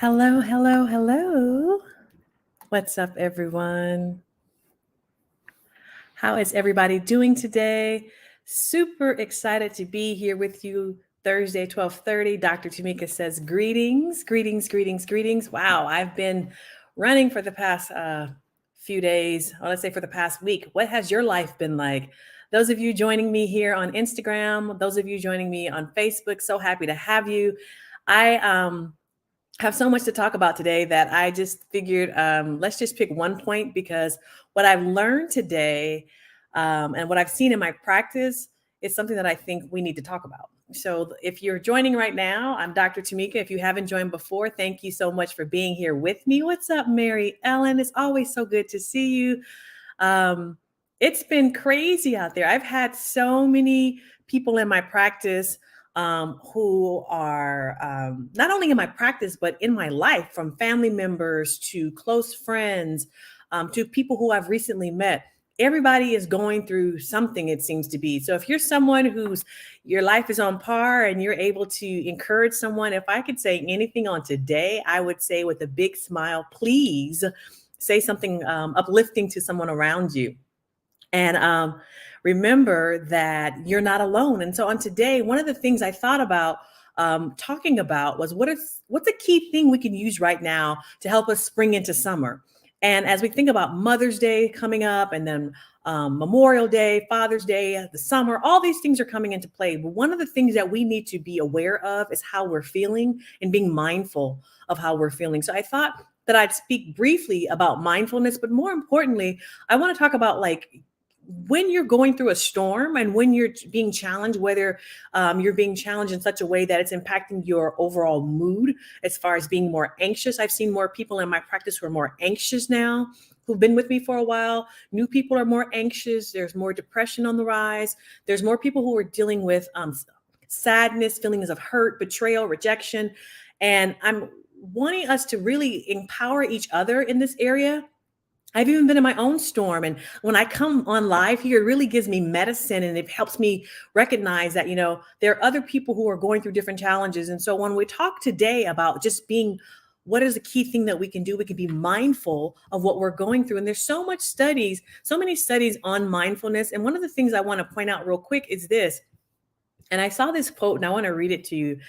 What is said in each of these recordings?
Hello, hello, hello. What's up, everyone? How is everybody doing today? Super excited to be here with you Thursday, 12:30. Dr. Tamika says greetings, greetings, greetings, greetings. Wow, I've been running for the past few days, or let's say for the past week. What has your life been like? Those of you joining me here on Instagram, those of you joining me on Facebook, so happy to have you. I have so much to talk about today that I just figured let's just pick one point because what I've learned today and what I've seen in my practice is something that I think we need to talk about. So if you're joining right now, I'm Dr. Tamika. If you haven't joined before, thank you so much for being here with me. What's up, Mary Ellen? It's always so good to see you. Um, it's been crazy out there. I've had so many people in my practice who are not only in my practice, but in my life, from family members to close friends to people who I've recently met. Everybody is going through something, it seems to be. So if you're someone whose your life is on par and you're able to encourage someone, if I could say anything on today, I would say with a big smile, please say something uplifting to someone around you. And remember that you're not alone. And so on today, one of the things I thought about talking about was what's a key thing we can use right now to help us spring into summer. And as we think about Mother's Day coming up, and then Memorial Day, Father's Day, the summer, all these things are coming into play. But one of the things that we need to be aware of is how we're feeling and being mindful of how we're feeling. So I thought that I'd speak briefly about mindfulness, but more importantly, I want to talk about like when you're going through a storm and when you're being challenged, whether you're being challenged in such a way that it's impacting your overall mood as far as being more anxious. I've seen more people in my practice who are more anxious now, who've been with me for a while. New people are more anxious. There's more depression on the rise. There's more people who are dealing with sadness, feelings of hurt, betrayal, rejection. And I'm wanting us to really empower each other in this area. I've even been in my own storm. And when I come on live here, it really gives me medicine and it helps me recognize that, there are other people who are going through different challenges. And so when we talk today about just being, what is the key thing that we can do? We can be mindful of what we're going through. And there's so many studies on mindfulness. And one of the things I want to point out real quick is this. And I saw this quote and I want to read it to you.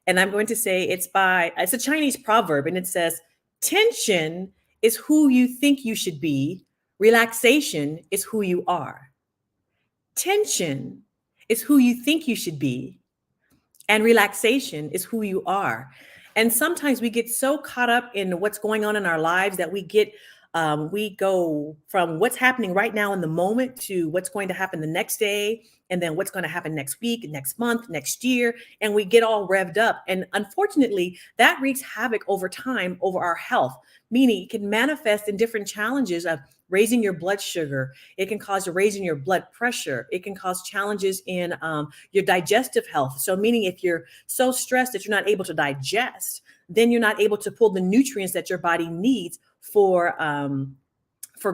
And I'm going to say it's a Chinese proverb, and it says, tension is who you think you should be. Relaxation is who you are. Tension is who you think you should be. And relaxation is who you are. And sometimes we get so caught up in what's going on in our lives that we go from what's happening right now in the moment to what's going to happen the next day, and then what's going to happen next week, next month, next year. And we get all revved up. And unfortunately, that wreaks havoc over time over our health, meaning it can manifest in different challenges of raising your blood sugar. It can cause a raise in your blood pressure. It can cause challenges in your digestive health. So meaning if you're so stressed that you're not able to digest, then you're not able to pull the nutrients that your body needs for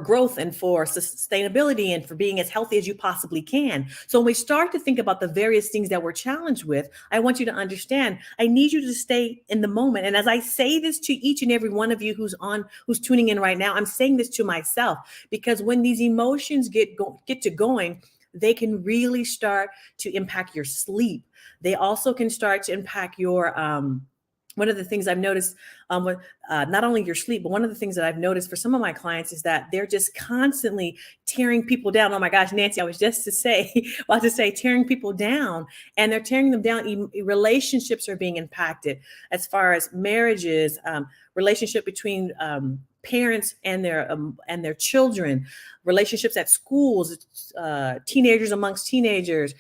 growth and for sustainability and for being as healthy as you possibly can. So when we start to think about the various things that we're challenged with, I want you to understand, I need you to stay in the moment. And as I say this to each and every one of you who's tuning in right now, I'm saying this to myself, because when these emotions get to going, they can really start to impact your sleep. They also can start to impact your one of the things I've noticed with not only your sleep, but one of the things that I've noticed for some of my clients is that they're just constantly tearing people down. Oh my gosh, Nancy, I was just about to say tearing people down, and they're tearing them down. Relationships are being impacted as far as marriages, relationship between parents and their children, relationships at schools, teenagers amongst teenagers,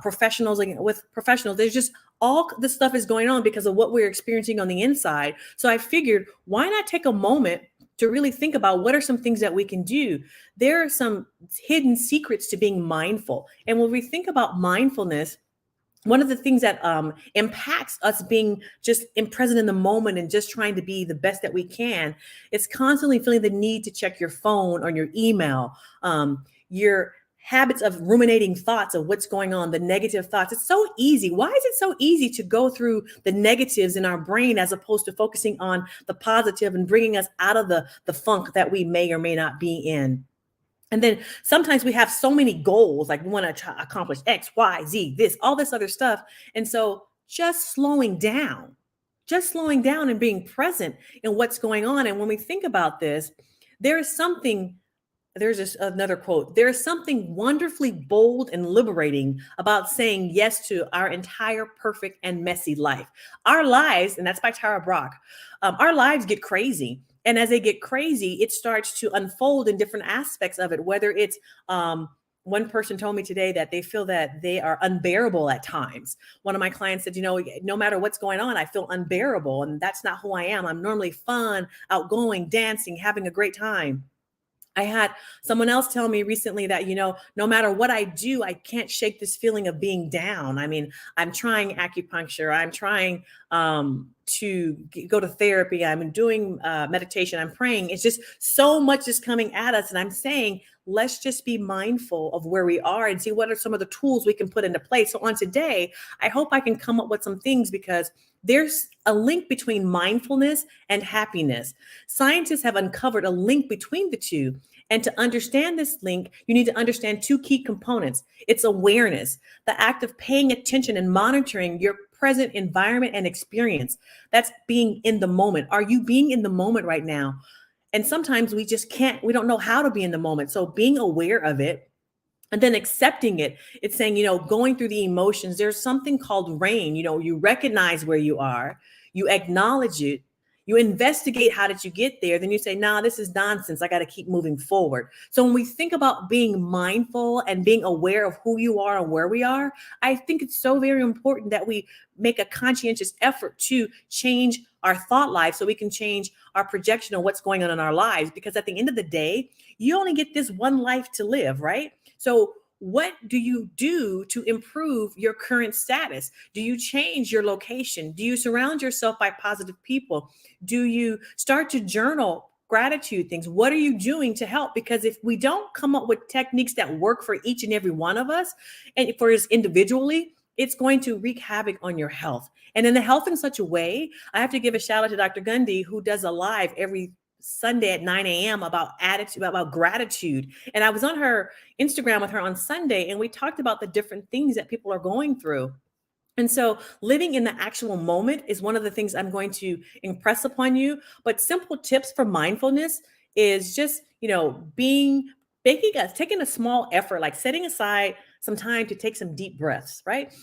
professionals with professionals. There's just all this stuff is going on because of what we're experiencing on the inside. So I figured, why not take a moment to really think about what are some things that we can do? There are some hidden secrets to being mindful. And when we think about mindfulness, one of the things that impacts us being just present in the moment and just trying to be the best that we can is constantly feeling the need to check your phone or your email. You're habits of ruminating thoughts of what's going on, the negative thoughts. It's so easy. Why is it so easy to go through the negatives in our brain as opposed to focusing on the positive and bringing us out of the funk that we may or may not be in? And then sometimes we have so many goals, like we want to accomplish X, Y, Z, this, all this other stuff. And so just slowing down and being present in what's going on. And when we think about this, there is something there's just another quote. There is something wonderfully bold and liberating about saying yes to our entire perfect and messy life. Our lives, and that's by Tara Brach, our lives get crazy. And as they get crazy, it starts to unfold in different aspects of it, whether it's one person told me today that they feel that they are unbearable at times. One of my clients said, no matter what's going on, I feel unbearable. And that's not who I am. I'm normally fun, outgoing, dancing, having a great time. I had someone else tell me recently that, no matter what I do, I can't shake this feeling of being down. I mean, I'm trying acupuncture. I'm trying to go to therapy. I'm doing meditation. I'm praying. It's just so much is coming at us. And I'm saying, let's just be mindful of where we are and see what are some of the tools we can put into place. So on today, I hope I can come up with some things because there's a link between mindfulness and happiness. Scientists have uncovered a link between the two. And to understand this link, you need to understand two key components. It's awareness, the act of paying attention and monitoring your present environment and experience. That's being in the moment. Are you being in the moment right now? And sometimes we don't know how to be in the moment. So being aware of it, and then accepting it, it's saying, going through the emotions, there's something called RAIN. You recognize where you are, you acknowledge it, you investigate how did you get there, then you say, nah, this is nonsense. I got to keep moving forward. So when we think about being mindful and being aware of who you are and where we are, I think it's so very important that we make a conscientious effort to change our thought life so we can change our projection of what's going on in our lives. Because at the end of the day, you only get this one life to live, right? So what do you do to improve your current status? Do you change your location? Do you surround yourself by positive people? Do you start to journal gratitude things? What are you doing to help? Because if we don't come up with techniques that work for each and every one of us and for us individually, it's going to wreak havoc on your health. And in the health in such a way, I have to give a shout out to Dr. Gundy, who does a live every Sunday at 9 a.m. about attitude, about gratitude. And I was on her Instagram with her on Sunday, and we talked about the different things that people are going through. And so living in the actual moment is one of the things I'm going to impress upon you. But simple tips for mindfulness is just, taking a small effort, like setting aside some time to take some deep breaths, right?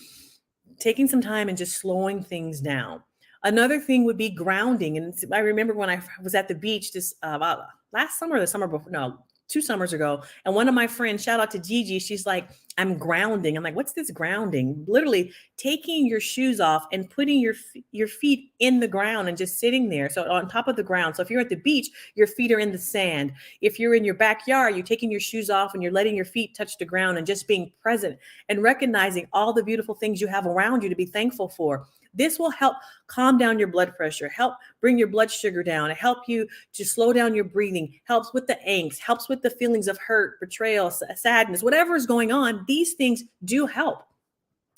Taking some time and just slowing things down. Another thing would be grounding. And I remember when I was at the beach this about last summer, the summer before, no, 2 summers ago. And one of my friends, shout out to Gigi, she's like, I'm grounding. I'm like, what's this grounding? Literally taking your shoes off and putting your feet in the ground and just sitting there. So on top of the ground. So if you're at the beach, your feet are in the sand. If you're in your backyard, you're taking your shoes off and you're letting your feet touch the ground and just being present and recognizing all the beautiful things you have around you to be thankful for. This will help calm down your blood pressure, help bring your blood sugar down, and help you to slow down your breathing, helps with the angst, helps with the feelings of hurt, betrayal, sadness, whatever is going on. These things do help.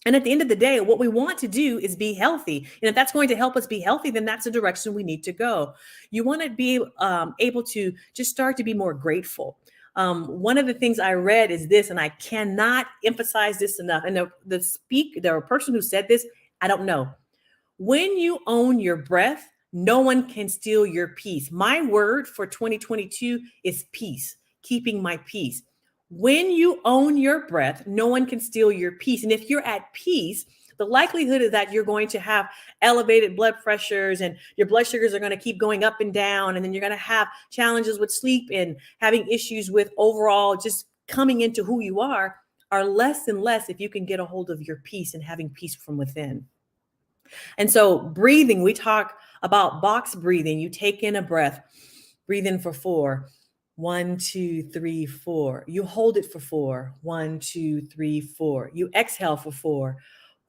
And at the end of the day, what we want to do is be healthy. And if that's going to help us be healthy, then that's the direction we need to go. You want to be able to just start to be more grateful. One of the things I read is this, and I cannot emphasize this enough. And the person who said this, I don't know. When you own your breath, no one can steal your peace. My word for 2022 is peace, keeping my peace. When you own your breath, no one can steal your peace. And if you're at peace, the likelihood is that you're going to have elevated blood pressures and your blood sugars are going to keep going up and down. And then you're going to have challenges with sleep and having issues with overall just coming into who you are less and less if you can get a hold of your peace and having peace from within. And so breathing, we talk about box breathing. You take in a breath, breathe in for 4. 1, 2, 3, 4. You hold it for 4. 1, 2, 3, 4. You exhale for 4.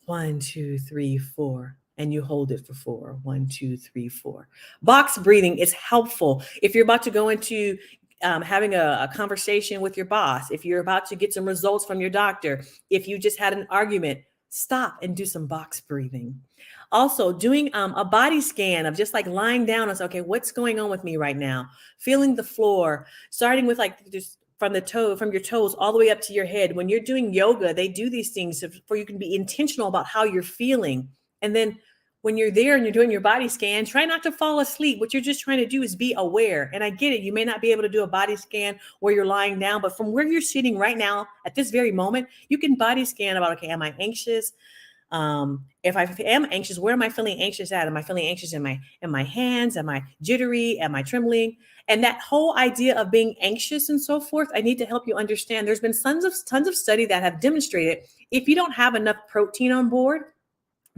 1, 2, 3, 4. And you hold it for 4. 1, 2, 3, 4. Box breathing is helpful. If you're about to go into having a conversation with your boss, if you're about to get some results from your doctor, if you just had an argument, stop and do some box breathing. Also, doing a body scan of just like lying down and say, okay, what's going on with me right now? Feeling the floor, starting with like just from from your toes all the way up to your head. When you're doing yoga, they do these things for you can be intentional about how you're feeling. And then when you're there and you're doing your body scan, try not to fall asleep. What you're just trying to do is be aware. And I get it. You may not be able to do a body scan where you're lying down, but from where you're sitting right now at this very moment, you can body scan about, okay, am I anxious? If I am anxious, where am I feeling anxious at? Am I feeling anxious in my hands? Am I jittery? Am I trembling? And that whole idea of being anxious and so forth, I need to help you understand. There's been tons of study that have demonstrated if you don't have enough protein on board,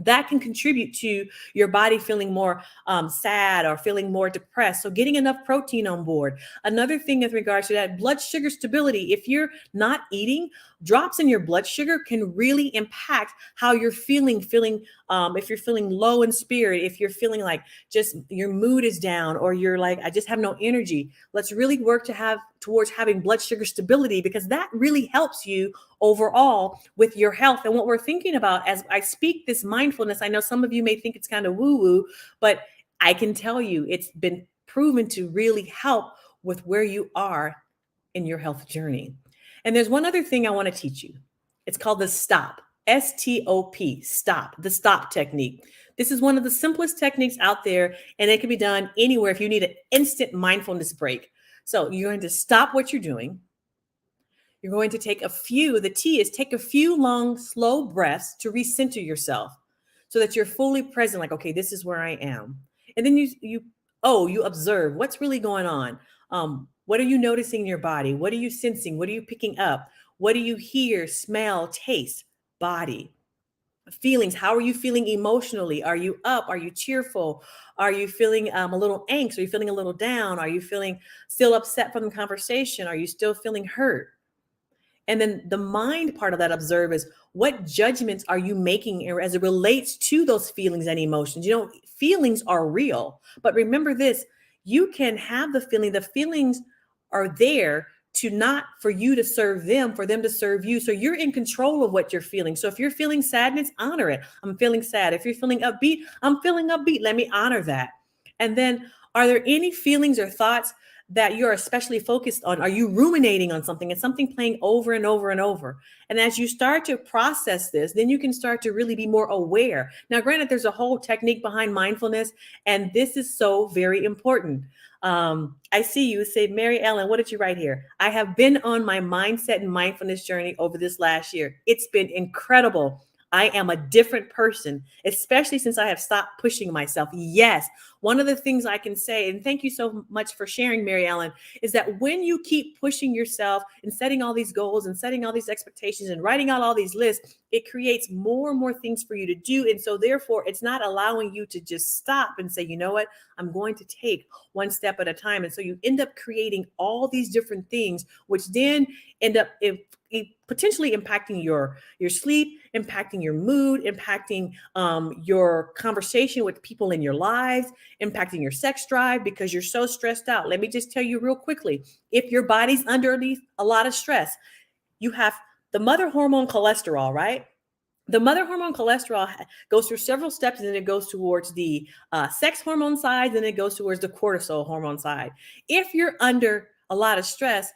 that can contribute to your body feeling more sad or feeling more depressed. So getting enough protein on board. Another thing with regards to that, blood sugar stability. If you're not eating, drops in your blood sugar can really impact how you're feeling, if you're feeling low in spirit, if you're feeling like just your mood is down or you're like, I just have no energy. Let's really work towards having blood sugar stability, because that really helps you overall with your health. And what we're thinking about as I speak this mindfulness, I know some of you may think it's kind of woo-woo, but I can tell you it's been proven to really help with where you are in your health journey. And there's one other thing I want to teach you. It's called the stop, STOP, stop, the stop technique. This is one of the simplest techniques out there, and it can be done anywhere if you need an instant mindfulness break. So you're going to stop what you're doing. You're going to take the T is take a few long, slow breaths to recenter yourself so that you're fully present. Like, okay, this is where I am. And then you observe what's really going on. What are you noticing in your body? What are you sensing? What are you picking up? What do you hear, smell, taste, body? Feelings. How are you feeling emotionally? Are you up? Are you cheerful? Are you feeling a little angst? Are you feeling a little down? Are you feeling still upset from the conversation? Are you still feeling hurt? And then the mind part of that observe is what judgments are you making as it relates to those feelings and emotions? Feelings are real, but remember this, you can have the feeling. The feelings are there to not for you to serve them, for them to serve you. So you're in control of what you're feeling. So if you're feeling sadness, honor it. I'm feeling sad. If you're feeling upbeat, I'm feeling upbeat. Let me honor that. And then are there any feelings or thoughts that you're especially focused on? Are you ruminating on something? It's something playing over and over and over. And as you start to process this, then you can start to really be more aware. Now, granted, there's a whole technique behind mindfulness, and this is so very important. I see you say, Mary Ellen, what did you write here? I have been on my mindset and mindfulness journey over this last year. It's been incredible. I am a different person, especially since I have stopped pushing myself. Yes, one of the things I can say, and thank you so much for sharing, Mary Ellen, is that when you keep pushing yourself and setting all these goals and setting all these expectations and writing out all these lists, it creates more and more things for you to do. And so therefore, it's not allowing you to just stop and say, you know what, I'm going to take one step at a time. And so you end up creating all these different things, which then end up potentially impacting your sleep, impacting your mood, impacting your conversation with people in your lives, impacting your sex drive because you're so stressed out. Let me just tell you real quickly, if your body's underneath a lot of stress, you have the mother hormone cholesterol, right? The mother hormone cholesterol goes through several steps, and then it goes towards the sex hormone side, then it goes towards the cortisol hormone side. If you're under a lot of stress,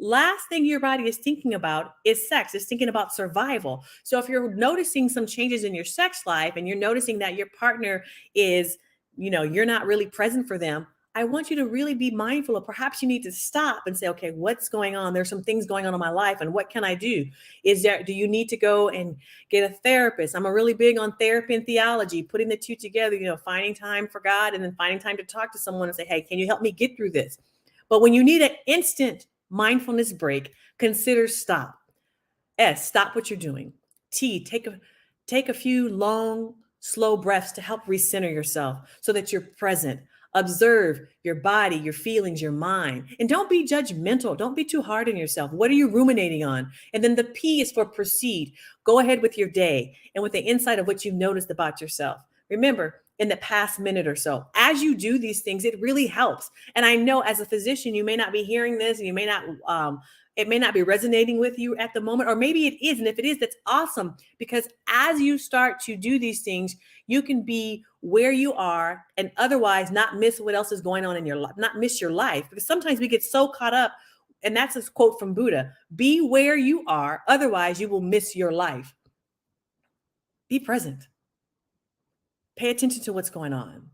last thing your body is thinking about is sex. It's thinking about survival. So if you're noticing some changes in your sex life and you're noticing that your partner is, you're not really present for them, I want you to really be mindful of perhaps you need to stop and say, okay, what's going on? There's some things going on in my life, and what can I do? Do you need to go and get a therapist? I'm really big on therapy and theology, putting the two together, finding time for God and then finding time to talk to someone and say, hey, can you help me get through this? But when you need an instant mindfulness break, consider stop. S, stop what you're doing. T, take a few long, slow breaths to help recenter yourself so that you're present. Observe your body, your feelings, your mind, and don't be judgmental. Don't be too hard on yourself. What are you ruminating on? And then the P is for proceed. Go ahead with your day and with the insight of what you've noticed about yourself. Remember, in the past minute or so. As you do these things, it really helps. And I know as a physician, you may not be hearing this and you may not, it may not be resonating with you at the moment, or maybe it is. And if it is, that's awesome, because as you start to do these things, you can be where you are and otherwise not miss what else is going on in your life, not miss your life. Because sometimes we get so caught up, and that's a quote from Buddha: be where you are, otherwise you will miss your life. Be present. Pay attention to what's going on.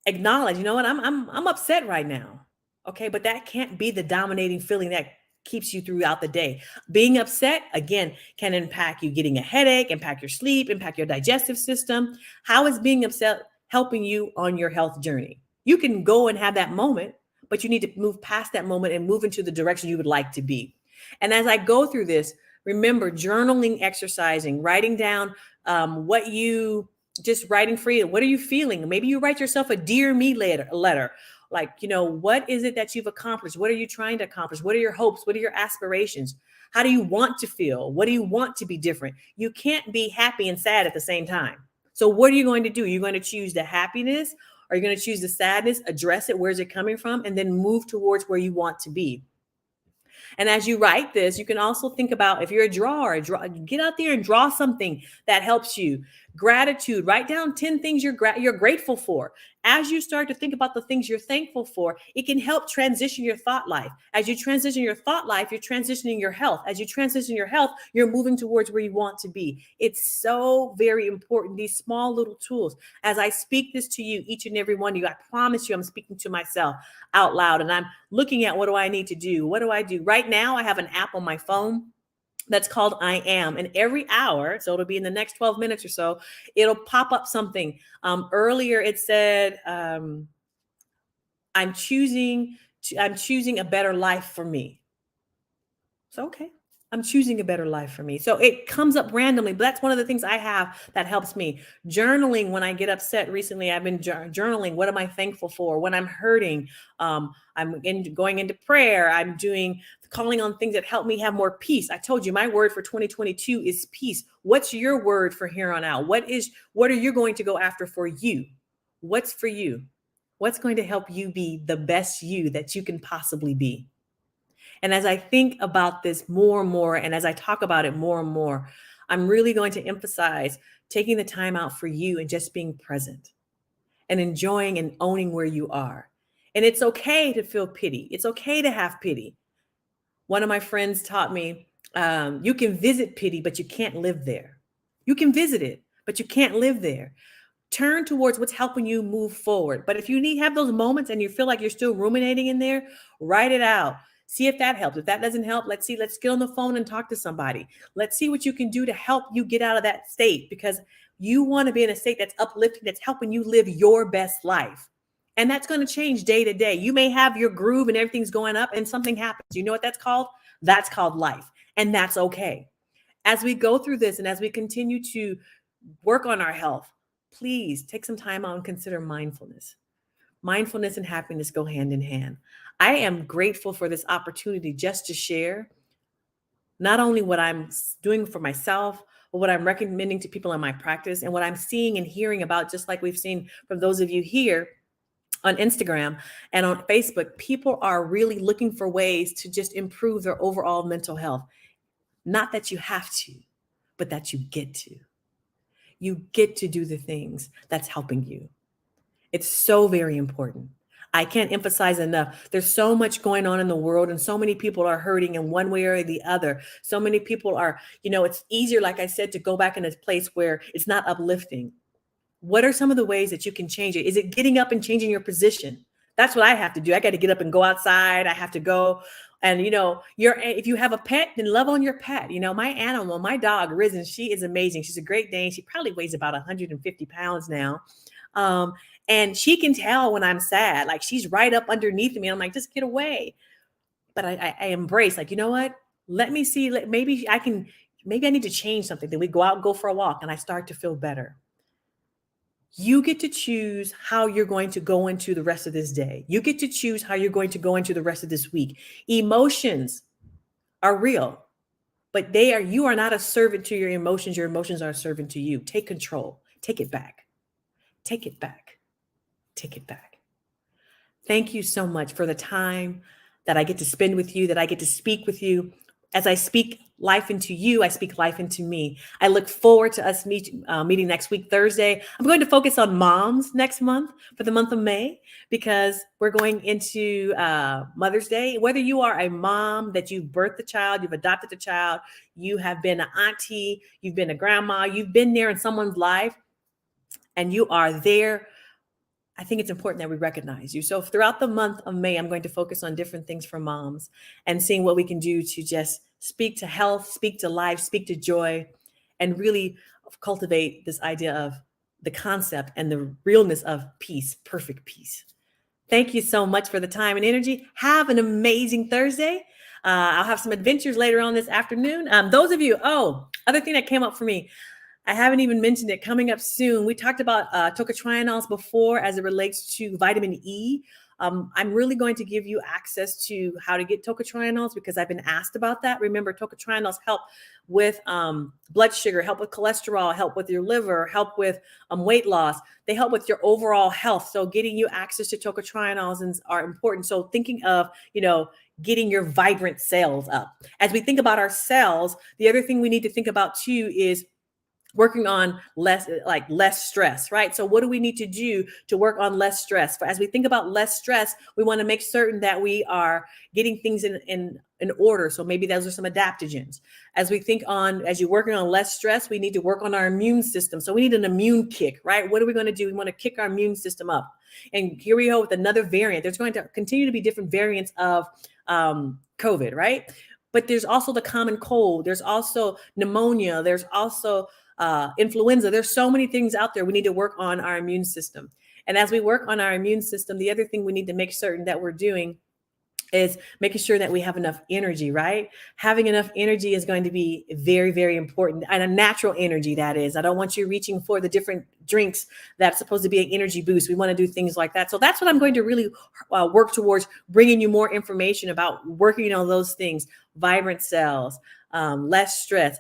Acknowledge, you know what, I'm upset right now. Okay, but that can't be the dominating feeling that keeps you throughout the day. Being upset, again, can impact you getting a headache, impact your sleep, impact your digestive system. How is being upset helping you on your health journey? You can go and have that moment, but you need to move past that moment and move into the direction you would like to be. And as I go through this, remember journaling, exercising, writing down what you just writing free. What are you feeling? Maybe you write yourself a dear me letter. Like, what is it that you've accomplished? What are you trying to accomplish? What are your hopes? What are your aspirations? How do you want to feel? What do you want to be different? You can't be happy and sad at the same time. So what are you going to do? You're going to choose the happiness, or you're going to choose the sadness, address it, where's it coming from, and then move towards where you want to be. And as you write this, you can also think about, if you're a drawer, get out there and draw something that helps you. Gratitude, write down 10 things you're grateful for. As you start to think about the things you're thankful for, it can help transition your thought life. As you transition your thought life, you're transitioning your health. As you transition your health, you're moving towards where you want to be. It's so very important, these small little tools. As I speak this to you, each and every one of you, I promise you I'm speaking to myself out loud, and I'm looking at, what do I need to do? What do I do? Right now, I have an app on my phone that's called I Am. And every hour, so it'll be in the next 12 minutes or so, it'll pop up something. Earlier it said, I'm choosing a better life for me. So, okay, I'm choosing a better life for me. So it comes up randomly, but that's one of the things I have that helps me. Journaling, when I get upset recently, I've been journaling. What am I thankful for? When I'm hurting, going into prayer. I'm calling on things that help me have more peace. I told you my word for 2022 is peace. What's your word for here on out? What are you going to go after for you? What's for you? What's going to help you be the best you that you can possibly be? And as I think about this more and more, and as I talk about it more and more, I'm really going to emphasize taking the time out for you and just being present and enjoying and owning where you are. And it's okay to feel pity. It's okay to have pity. One of my friends taught me, you can visit pity, but you can't live there. You can visit it, but you can't live there. Turn towards what's helping you move forward. But if you have those moments and you feel like you're still ruminating in there, write it out. See if that helps. If that doesn't help, let's get on the phone and talk to somebody. Let's see what you can do to help you get out of that state, because you want to be in a state that's uplifting, that's helping you live your best life. And that's going to change day to day. You may have your groove and everything's going up and something happens. You know what that's called? That's called life. And that's okay. As we go through this and as we continue to work on our health, please take some time out and consider mindfulness. Mindfulness and happiness go hand in hand. I am grateful for this opportunity just to share not only what I'm doing for myself, but what I'm recommending to people in my practice, and what I'm seeing and hearing about, just like we've seen from those of you here on Instagram and on Facebook. People are really looking for ways to just improve their overall mental health. Not that you have to, but that you get to. You get to do the things that's helping you. It's so very important. I can't emphasize enough. There's so much going on in the world, and so many people are hurting in one way or the other. So many people are, it's easier, like I said, to go back in a place where it's not uplifting. What are some of the ways that you can change it? Is it getting up and changing your position? That's what I have to do. I got to get up and go outside. I have to go. And, if you have a pet, then love on your pet. My animal, my dog, Risen, she is amazing. She's a Great Dane. She probably weighs about 150 pounds now. And she can tell when I'm sad, like she's right up underneath me. I'm like, just get away. But I embrace, like, you know what? Let me see, maybe I need to change something. Then we go out and go for a walk, and I start to feel better. You get to choose how you're going to go into the rest of this day. You get to choose how you're going to go into the rest of this week. Emotions are real, but you are not a servant to your emotions. Your emotions are a servant to you. Take control. Take it back. take it back. Take it back. Thank you so much for the time that I get to spend with you, that I get to speak with you. As I speak life into you, I speak life into me. I look forward to us meeting next week, Thursday. I'm going to focus on moms next month for the month of May because we're going into Mother's Day. Whether you are a mom that you've birthed a child, you've adopted a child, you have been an auntie, you've been a grandma, you've been there in someone's life, and you are there, I think it's important that we recognize you. So throughout the month of May, I'm going to focus on different things for moms and seeing what we can do to just speak to health, speak to life, speak to joy, and really cultivate this idea of the concept and the realness of peace, perfect peace. Thank you so much for the time and energy. Have an amazing Thursday. I'll have some adventures later on this afternoon. Those of you, other thing that came up for me, I haven't even mentioned it, coming up soon. We talked about Tocotrienols before as it relates to vitamin E. I'm really going to give you access to how to get Tocotrienols because I've been asked about that. Remember, Tocotrienols help with blood sugar, help with cholesterol, help with your liver, help with weight loss. They help with your overall health. So getting you access to Tocotrienols are important. So thinking of, getting your vibrant cells up. As we think about our cells, the other thing we need to think about too is working on less stress, right? So what do we need to do to work on less stress? As we think about less stress, we want to make certain that we are getting things in order. So maybe those are some adaptogens. As you're working on less stress, we need to work on our immune system. So we need an immune kick, right? What are we going to do? We want to kick our immune system up. And here we go with another variant. There's going to continue to be different variants of COVID, right? But there's also the common cold. There's also pneumonia. There's also influenza. There's so many things out there. We need to work on our immune system. And as we work on our immune system, the other thing we need to make certain that we're doing is making sure that we have enough energy, right? Having enough energy is going to be very, very important, and a natural energy, that is. I don't want you reaching for the different drinks that's supposed to be an energy boost. We want to do things like that. So that's what I'm going to really work towards, bringing you more information about working on those things: vibrant cells, less stress.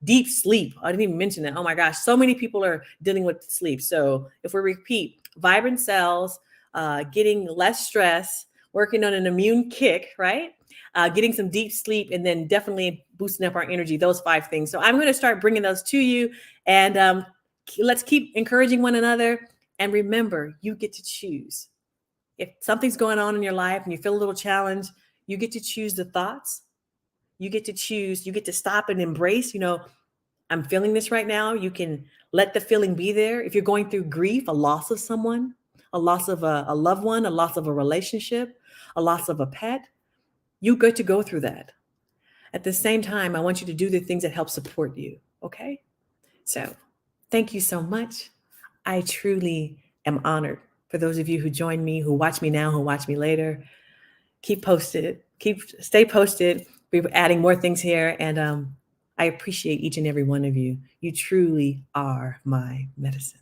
Deep sleep. I didn't even mention that. Oh my gosh. So many people are dealing with sleep. So if we repeat, vibrant cells, getting less stress, working on an immune kick, right? Getting some deep sleep, and then definitely boosting up our energy, those 5 things. So I'm going to start bringing those to you, and let's keep encouraging one another. And remember, you get to choose. If something's going on in your life and you feel a little challenged, you get to choose the thoughts. You get to choose, you get to stop and embrace, I'm feeling this right now. You can let the feeling be there. If you're going through grief, a loss of someone, a loss of a loved one, a loss of a relationship, a loss of a pet, you get to go through that. At the same time, I want you to do the things that help support you. Okay? So thank you so much. I truly am honored for those of you who join me, who watch me now, who watch me later. Stay posted. We're adding more things here, and I appreciate each and every one of you. You truly are my medicine.